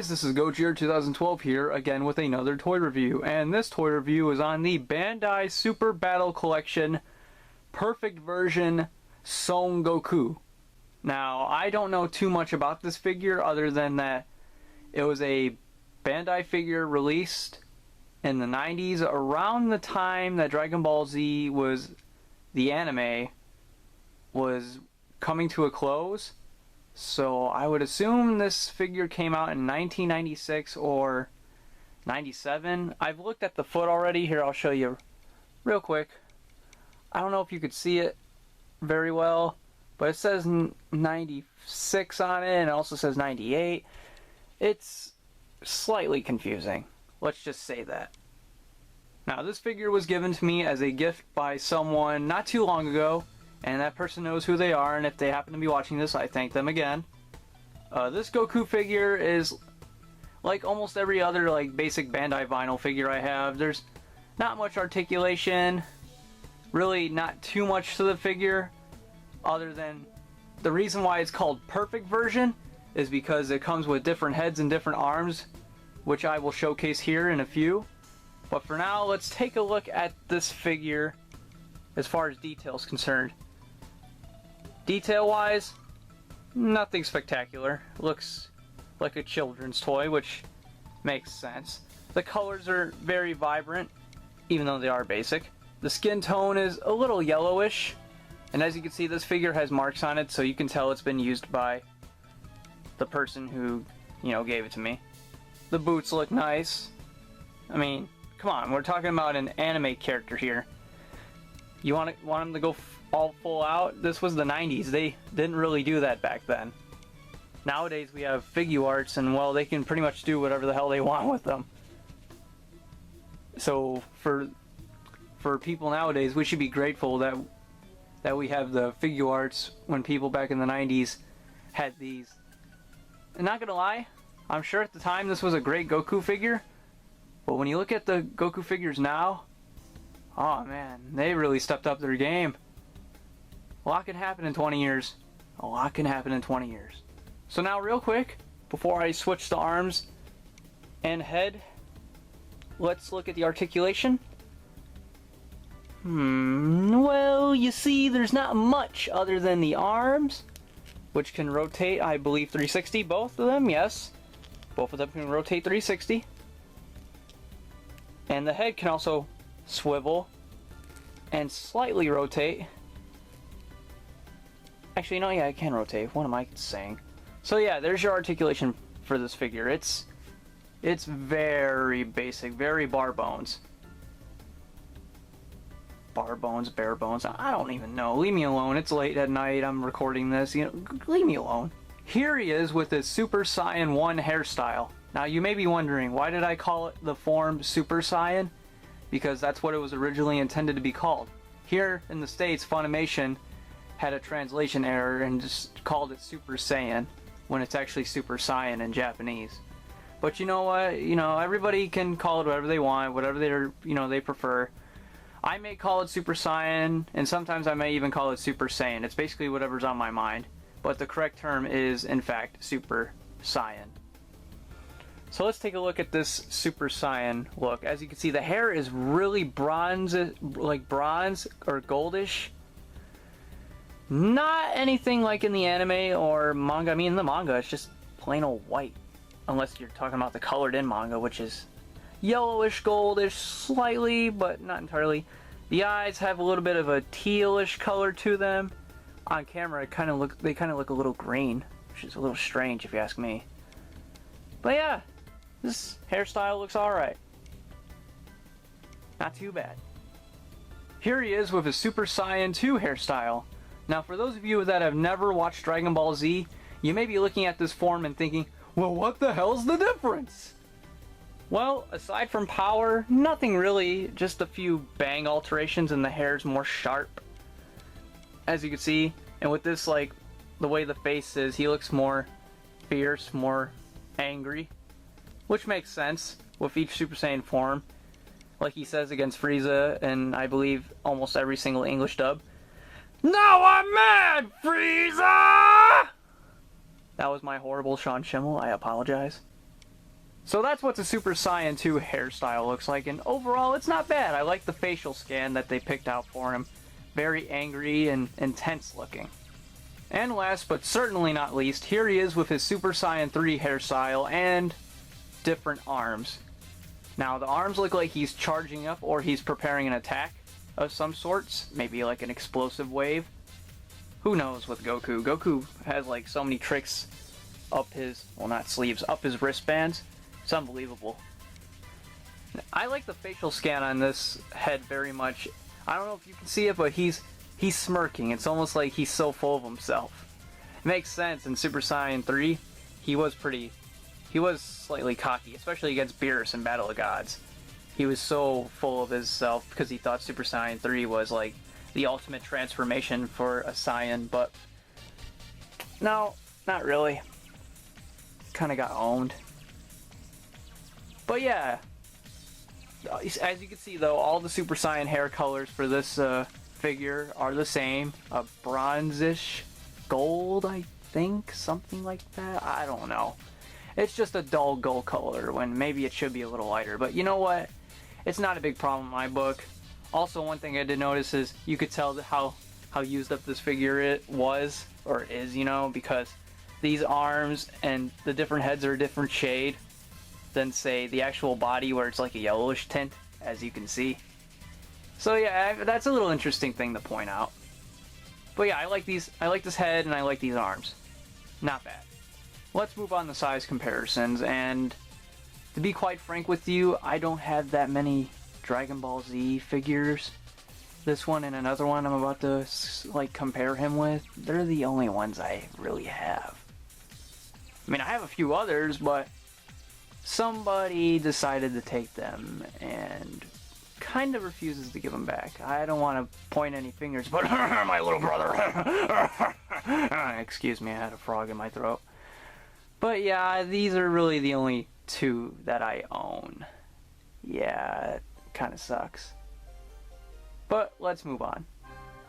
guys, this is Goku 2012 here again with another toy review, and this toy review is on the Bandai Super Battle Collection Perfect Version Son Goku. Now, I don't know too much about this figure other than that it was a Bandai figure released in the 90s around the time that Dragon Ball Z the anime was coming to a close. So I would assume this figure came out in 1996 or 97. I've looked at the foot already. Here, I'll show you real quick. I don't know if you could see it very well, but it says 96 on it, and it also says 98. It's slightly confusing. Let's just say that. Now, this figure was given to me as a gift by someone not too long ago, and that person knows who they are, and if they happen to be watching this, I thank them again. This Goku figure is like almost every other basic Bandai vinyl figure I have. There's not much articulation, really not too much to the figure, other than the reason why it's called Perfect Version is because it comes with different heads and different arms, which I will showcase here in a few. But for now, let's take a look at this figure as far as details concerned. Detail-wise, nothing spectacular. Looks like a children's toy, which makes sense. The colors are very vibrant, even though they are basic. The skin tone is a little yellowish, and as you can see, this figure has marks on it, so you can tell it's been used by the person who, gave it to me. The boots look nice. I mean, come on, we're talking about an anime character here. You want him to go all full out? This was the 90s. They didn't really do that back then. Nowadays we have figure arts, and well, they can pretty much do whatever the hell they want with them. So for people nowadays, we should be grateful that we have the figure arts when people back in the 90s had these. And not gonna lie, I'm sure at the time this was a great Goku figure, but when you look at the Goku figures now, oh man, they really stepped up their game. A lot can happen in 20 years. A lot can happen in 20 years. So now real quick, before I switch to arms and head, let's look at the articulation. Well, you see, there's not much other than the arms, which can rotate, I believe, 360. Both of them, yes. Both of them can rotate 360. And the head can also swivel and slightly rotate. Actually, no, yeah, it can rotate. What am I saying? So yeah, there's your articulation for this figure. It's very basic, very bare bones. Bare bones, bare bones. I don't even know. Leave me alone. It's late at night. I'm recording this. Leave me alone. Here he is with his Super Saiyan 1 hairstyle. Now you may be wondering, why did I call it the form Super Saiyan? Because that's what it was originally intended to be called. Here in the States, Funimation had a translation error and just called it Super Saiyan when it's actually Super Saiyan in Japanese. But you know what? Everybody can call it whatever they want, whatever they prefer. I may call it Super Saiyan, and sometimes I may even call it Super Saiyan. It's basically whatever's on my mind. But the correct term is, in fact, Super Saiyan. So let's take a look at this Super Saiyan look. As you can see, the hair is really bronze, like bronze or goldish. Not anything like in the anime or manga. I mean, in the manga, it's just plain old white. Unless you're talking about the colored in manga, which is yellowish, goldish, slightly, but not entirely. The eyes have a little bit of a tealish color to them. On camera, they kind of look a little green, which is a little strange if you ask me. But yeah, this hairstyle looks alright. Not too bad. Here he is with his Super Saiyan 2 hairstyle. Now, for those of you that have never watched Dragon Ball Z, you may be looking at this form and thinking, well, what the hell's the difference? Well, aside from power, nothing really, just a few bang alterations and the hair's more sharp. As you can see, and with this, the way the face is, he looks more fierce, more angry, which makes sense with each Super Saiyan form. Like he says against Frieza, and I believe almost every single English dub. Now I'm mad, Frieza! That was my horrible Sean Schimmel. I apologize. So that's what the Super Saiyan 2 hairstyle looks like, and overall it's not bad. I like the facial scan that they picked out for him. Very angry and intense looking. And last but certainly not least, here he is with his Super Saiyan 3 hairstyle and different arms. Now the arms look like he's charging up or he's preparing an attack of some sorts, maybe like an explosive wave. Who knows with Goku? Goku has like so many tricks up his, well not sleeves, up his wristbands. It's unbelievable. I like the facial scan on this head very much. I don't know if you can see it, but he's smirking. It's almost like he's so full of himself. It makes sense. In Super Saiyan 3, he was slightly cocky, especially against Beerus in Battle of Gods. He was so full of himself because he thought Super Saiyan 3 was like the ultimate transformation for a Saiyan, but no, not really. Kind of got owned. But yeah, as you can see though, all the Super Saiyan hair colors for this figure are the same. A bronzish gold, I think, something like that. I don't know. It's just a dull gold color when maybe it should be a little lighter. But you know what? It's not a big problem in my book. Also, one thing I did notice is you could tell how used up this figure it was, or is, you know, because these arms and the different heads are a different shade than, say, the actual body where it's like a yellowish tint, as you can see. So yeah, that's a little interesting thing to point out. But yeah, I like this head and I like these arms. Not bad. Let's move on to size comparisons, and to be quite frank with you, I don't have that many Dragon Ball Z figures. This one and another one I'm about to like compare him with, they're the only ones I really have. I mean, I have a few others, but somebody decided to take them and kind of refuses to give them back. I don't want to point any fingers, but my little brother. Excuse me, I had a frog in my throat. But yeah, these are really the only two that I own. Yeah, it kind of sucks. But let's move on.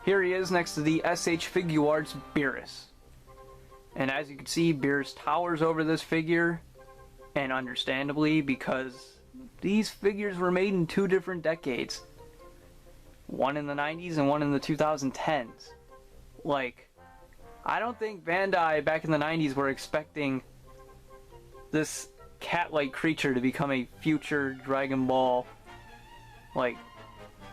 Here he is next to the SH Figuarts Beerus. And as you can see, Beerus towers over this figure, and understandably, because these figures were made in two different decades. One in the 90s and one in the 2010s. Like, I don't think Bandai back in the 90s were expecting this cat-like creature to become a future Dragon Ball, like,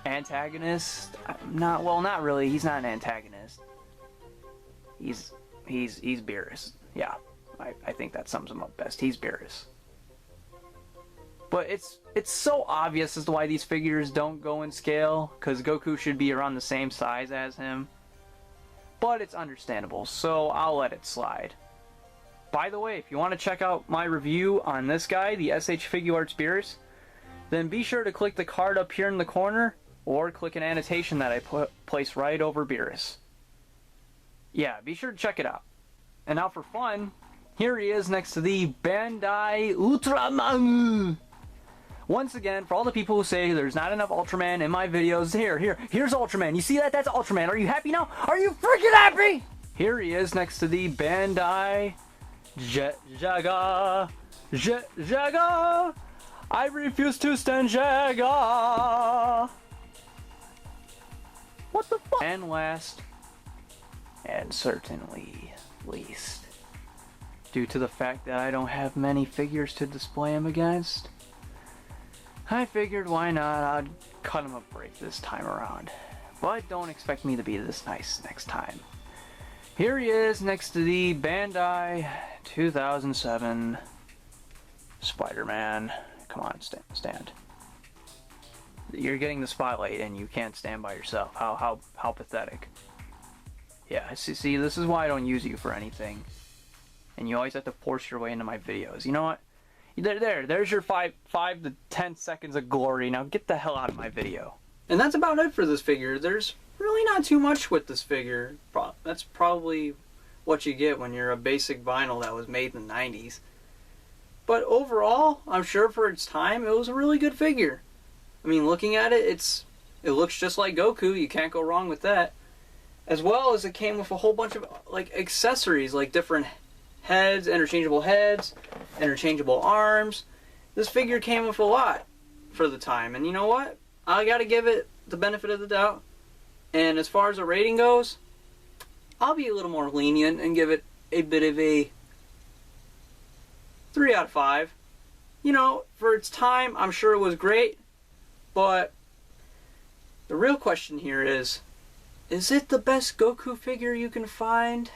antagonist. Not really. He's not an antagonist. He's Beerus. Yeah, I think that sums him up best. He's Beerus. But it's so obvious as to why these figures don't go in scale, because Goku should be around the same size as him. But it's understandable, so I'll let it slide. By the way, if you want to check out my review on this guy, the SH Figuarts Beerus, then be sure to click the card up here in the corner, or click an annotation that I place right over Beerus. Yeah, be sure to check it out. And now for fun, here he is next to the Bandai Ultraman. Once again, for all the people who say there's not enough Ultraman in my videos, here's Ultraman. You see that? That's Ultraman. Are you happy now? Are you freaking happy? Here he is next to the Bandai Jaga. I refuse to stand Jaga. What the fuck? And last, and certainly least, due to the fact that I don't have many figures to display him against, I figured why not, I'd cut him a break this time around. But don't expect me to be this nice next time. Here he is next to the Bandai 2007 Spider-Man. Come on, stand. You're getting the spotlight and you can't stand by yourself. How pathetic. Yeah, see, this is why I don't use you for anything. And you always have to force your way into my videos. You know what? There's your 5 to 10 seconds of glory. Now get the hell out of my video. And that's about it for this figure. There's really not too much with this figure. That's probably what you get when you're a basic vinyl that was made in the 90s. But overall, I'm sure for its time, it was a really good figure. I mean, looking at it, it looks just like Goku. You can't go wrong with that. As well as it came with a whole bunch of like accessories, like different heads, interchangeable arms, this figure came with a lot for the time, and you know what? I gotta give it the benefit of the doubt. And as far as a rating goes, I'll be a little more lenient and give it a bit of a 3 out of 5. You know, for its time, I'm sure it was great, but the real question here is it the best Goku figure you can find?